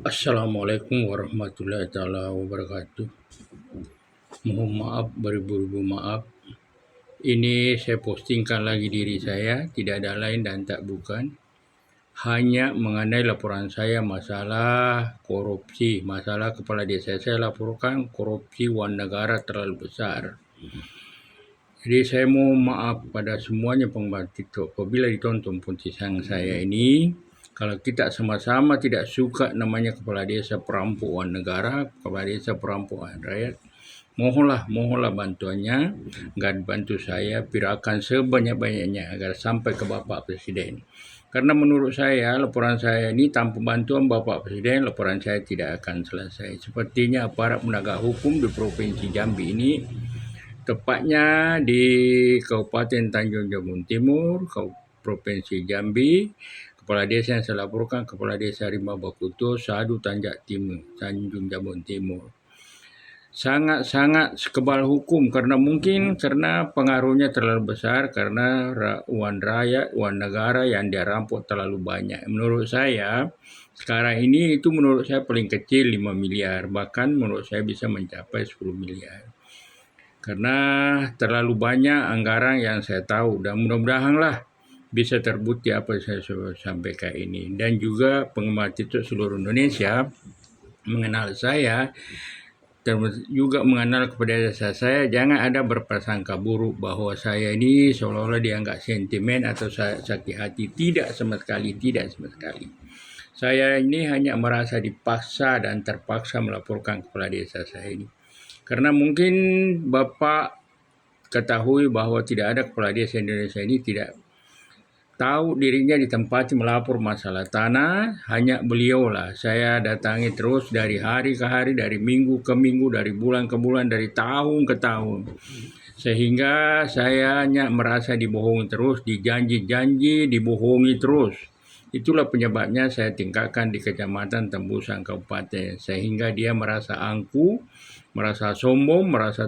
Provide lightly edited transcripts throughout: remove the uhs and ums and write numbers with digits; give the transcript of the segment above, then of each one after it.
Assalamualaikum warahmatullahi taala wabarakatuh. Mohon maaf beribu-ribu maaf. Ini saya postingkan lagi diri saya, tidak ada lain dan tak bukan. Hanya mengenai laporan saya masalah korupsi, masalah kepala desa. Saya laporkan korupsi wang negara terlalu besar. Jadi saya mohon maaf pada semuanya pembantu TikTok apabila ditonton putusan saya ini. Kalau kita sama-sama tidak suka namanya kepala desa perampok uang negara, kepala desa perampok uang rakyat, mohonlah bantuannya agar bantu saya pirakan sebanyak-banyaknya agar sampai ke Bapak Presiden. Karena menurut saya laporan saya ini tanpa bantuan Bapak Presiden, laporan saya tidak akan selesai. Sepertinya aparat penegak hukum di Provinsi Jambi ini, tepatnya di Kabupaten Tanjung Jabung Timur, Provinsi Jambi, kepala desa yang saya laporkan kepala desa Rimba Bakuto, Sadu Tanjak Timur, Tanjung Jabung Timur. Sangat-sangat kebal hukum karena pengaruhnya terlalu besar karena uang rakyat, uang negara yang dia rampok terlalu banyak. Menurut saya sekarang ini itu menurut saya paling kecil 5 miliar, bahkan menurut saya bisa mencapai 10 miliar. Karena terlalu banyak anggaran yang saya tahu dan mudah-mudahanlah bisa terbukti apa yang saya sudah sampaikan ini. Dan juga penggemar TikTok seluruh Indonesia mengenal saya, juga mengenal kepada saya, jangan ada berprasangka buruk bahwa saya ini seolah-olah dianggap sentimen atau sakit hati. Tidak sama sekali. Saya ini hanya merasa dipaksa dan terpaksa melaporkan kepala desa saya ini. Karena mungkin Bapak ketahui bahwa tidak ada kepala desa Indonesia ini tidak tahu dirinya ditempati melapor masalah tanah, hanya beliaulah. Saya datangi terus dari hari ke hari, dari minggu ke minggu, dari bulan ke bulan, dari tahun ke tahun. Sehingga saya hanya merasa dibohongi terus, dijanji-janji, dibohongi terus. Itulah penyebabnya saya tingkatkan di Kecamatan Tembusan Kabupaten, sehingga dia merasa angku, merasa sombong, merasa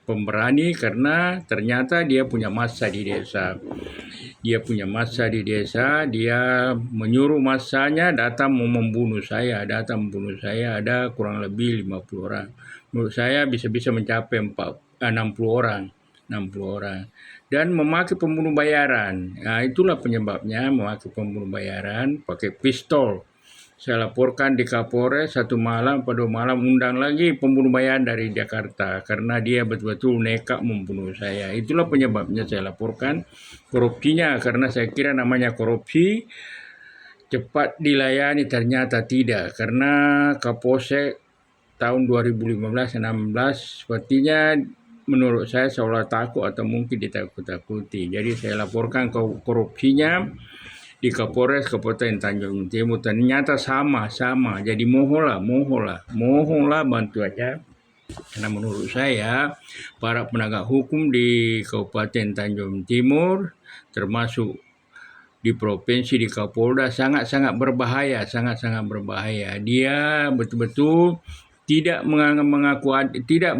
pemberani karena ternyata dia punya massa di desa. Dia menyuruh massanya datang membunuh saya, ada kurang lebih 50 orang. Menurut saya bisa mencapai 60 orang. Dan memakai pembunuh bayaran. Nah, itulah penyebabnya memakai pembunuh bayaran, pakai pistol. Saya laporkan di Kapolres pada 2 malam undang lagi pembunuh bayaran dari Jakarta karena dia betul-betul nekat membunuh saya. Itulah penyebabnya saya laporkan korupsinya, karena saya kira namanya korupsi cepat dilayani, ternyata tidak. Karena Kapolsek tahun 2015-16 sepertinya menurut saya seolah takut atau mungkin ditakut-takuti. Jadi saya laporkan korupsinya di Kapolres Kabupaten Tanjung Timur, ternyata sama. Jadi mohonlah bantuannya. Karena menurut saya para penegak hukum di Kabupaten Tanjung Timur, termasuk di provinsi, di Kapolda, sangat-sangat berbahaya. Dia betul-betul tidak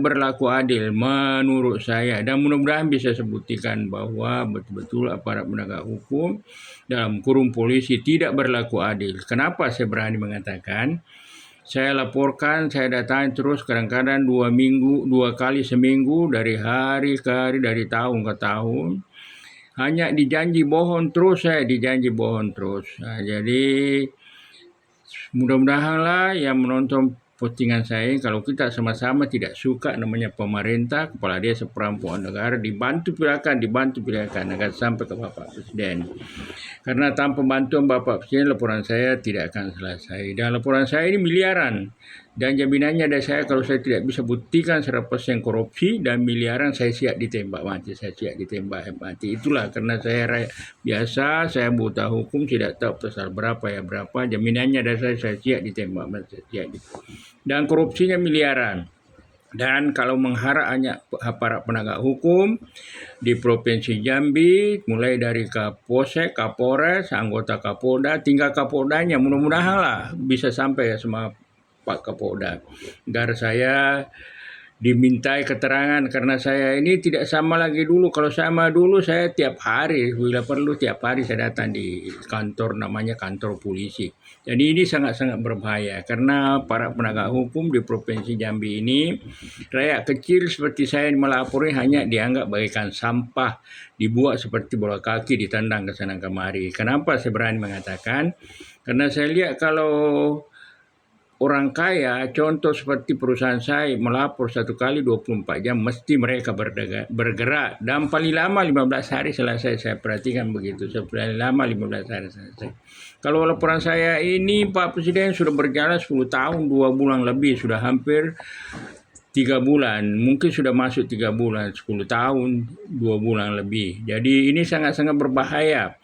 berlaku adil menurut saya, dan mudah-mudahan bisa sebutkan bahwa betul-betul aparat penegak hukum dalam kurung polisi tidak berlaku adil. Kenapa saya berani mengatakan? Saya laporkan, saya datang terus kadang-kadang 2 kali seminggu, dari hari ke hari, dari tahun ke tahun. Hanya dijanji bohong terus. Nah, jadi mudah-mudahanlah yang menonton postingan saya, kalau kita sama-sama tidak suka namanya pemerintah, kepala desa perampokan negara, dibantu pilihakan agar sampai ke Bapak Presiden. Karena tanpa bantuan Bapak Presiden, laporan saya tidak akan selesai. Dan laporan saya ini miliaran. Dan jaminannya dari saya, kalau saya tidak bisa buktikan 100% korupsi dan miliaran, saya siap ditembak mati. Itulah karena saya rakyat biasa, saya buta hukum, tidak tahu pasal berapa. Jaminannya dari saya siap ditembak mati. Dan korupsinya miliaran. Dan kalau mengharap hanya aparat penegak hukum di Provinsi Jambi, mulai dari Kapolsek, Kapolres, anggota Kapolda, tinggal Kapoldanya, mudah-mudahanlah bisa sampai ya semua Pak Kapolda, agar saya dimintai keterangan karena saya ini tidak sama lagi dulu. Kalau sama dulu saya tiap hari, bila perlu tiap hari saya datang di kantor, namanya kantor polisi. Jadi ini sangat-sangat berbahaya karena para penegak hukum di Provinsi Jambi ini, rakyat kecil seperti saya melapori hanya dianggap bagaikan sampah, dibuat seperti bola kaki, ditendang ke sana kemari. Kenapa saya berani mengatakan? Karena saya lihat kalau orang kaya, contoh seperti perusahaan saya melapor satu kali 24 jam, mesti mereka bergerak. Dan paling lama 15 hari selesai, saya perhatikan begitu. Paling lama 15 hari selesai. Kalau laporan saya ini, Pak Presiden sudah berjalan 10 tahun, 2 bulan lebih, sudah hampir 3 bulan, mungkin sudah masuk 3 bulan, 10 tahun, 2 bulan lebih. Jadi ini sangat-sangat berbahaya.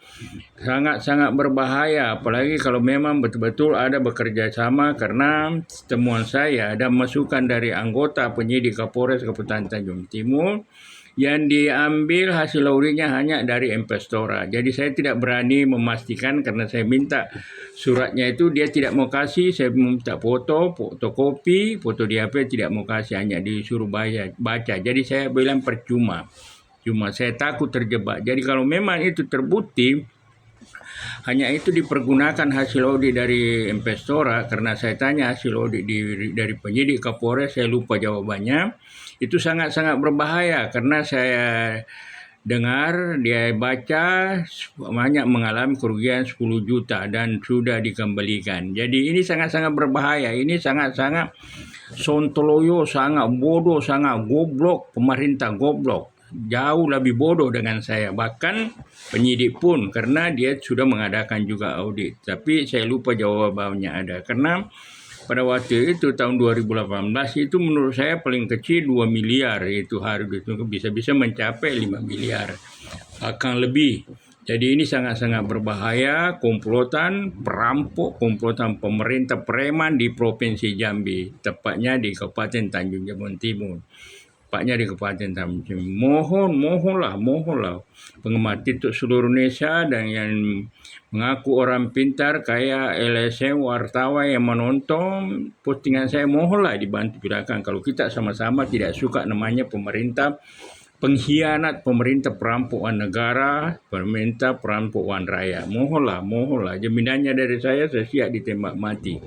Sangat-sangat berbahaya, apalagi kalau memang betul-betul ada bekerja sama, karena temuan saya ada masukan dari anggota penyidik Kapolres Kabupaten Tanjung Timur yang diambil hasil auditnya hanya dari investora. Jadi saya tidak berani memastikan karena saya minta suratnya itu dia tidak mau kasih, saya minta fotokopi, foto di HP tidak mau kasih, hanya disuruh baca. Jadi saya bilang percuma. Cuma saya takut terjebak. Jadi kalau memang itu terbukti, hanya itu dipergunakan hasil audit dari investora, karena saya tanya hasil audit dari penyidik Kapolres, saya lupa jawabannya. Itu sangat-sangat berbahaya karena saya dengar dia baca banyak mengalami kerugian 10 juta dan sudah dikembalikan. Jadi ini sangat-sangat berbahaya. Ini sangat-sangat sontoloyo, sangat bodoh, sangat goblok. Pemerintah goblok. Jauh lebih bodoh dengan saya. Bahkan penyidik pun, karena dia sudah mengadakan juga audit. Tapi saya lupa jawabannya ada. Karena pada waktu itu tahun 2018 itu menurut saya paling kecil 2 miliar itu harus bisa-bisa mencapai 5 miliar akan lebih. Jadi ini sangat-sangat berbahaya, komplotan perampok, komplotan pemerintah preman di Provinsi Jambi, tepatnya di Kabupaten Tanjung Jabon Timur. Tepatnya di Kabupaten Tanjung Timur. Mohonlah pengemar TikTok seluruh Indonesia dan yang mengaku orang pintar kayak LSM wartawan yang menonton postingan saya, mohonlah dibantu silakan. Kalau kita sama-sama tidak suka namanya pemerintah pengkhianat, pemerintah perampokan negara, pemerintah perampokan rakyat. Mohonlah. Jaminannya dari saya siap ditembak mati.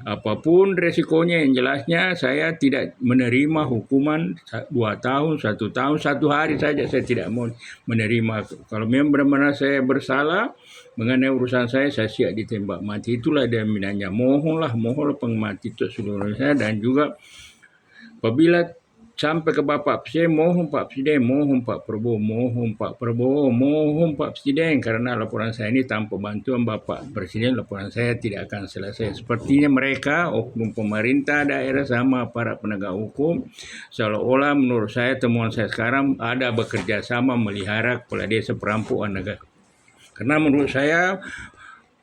Apapun resikonya, yang jelasnya saya tidak menerima hukuman 2 tahun, 1 tahun, 1 hari saja saya tidak mau menerima. Kalau memang benar-benar saya bersalah mengenai urusan saya siap ditembak mati. Itulah jaminannya. Mohonlah penggemar TikTok seluruh Indonesia, dan juga apabila sampai ke Bapak Presiden, mohon Pak Presiden, mohon Pak Prabowo, mohon Pak Presiden, karena laporan saya ini tanpa bantuan Bapak Presiden, laporan saya tidak akan selesai. Sepertinya mereka, oknum pemerintah daerah sama para penegak hukum, seolah-olah menurut saya temuan saya sekarang ada bekerja sama melihara kepala desa perampokan negara. Karena menurut saya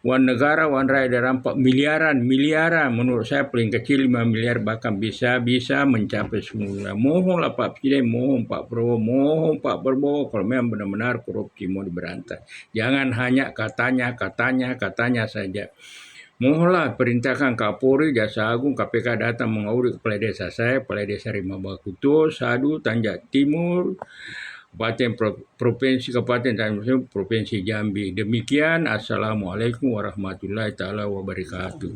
uang negara, uang rakyat dirampak miliaran. Menurut saya paling kecil 5 miliar, bahkan bisa mencapai 10 miliar. Mohonlah Pak Presiden, mohon Pak Prabowo, kalau memang benar-benar korupsi mau diberantas. Jangan hanya katanya saja. Mohonlah perintahkan Kapolri, Jaksa Agung, KPK datang mengaudit kepala desa saya, kepala desa Rimabakuto, Sadu, Tanjak Timur, Kabupaten Tanjung, Provinsi Jambi. Demikian, Assalamualaikum warahmatullahi taala wabarakatuh.